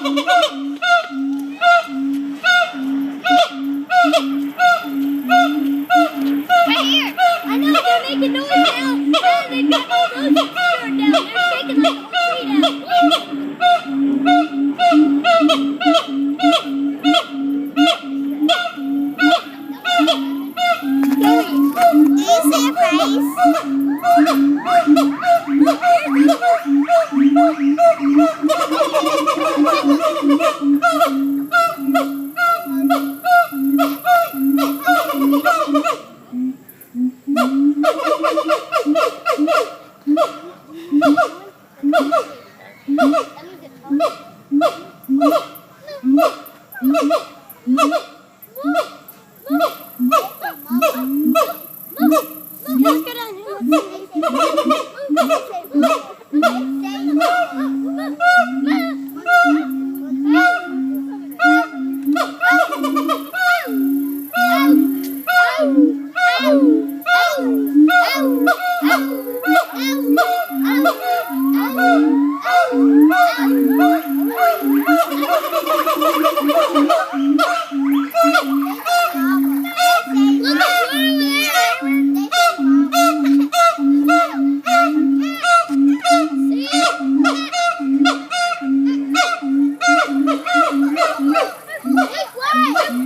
Right here. I know they're making noise now. They've got all those dirt down. They're shaking like a tree Look,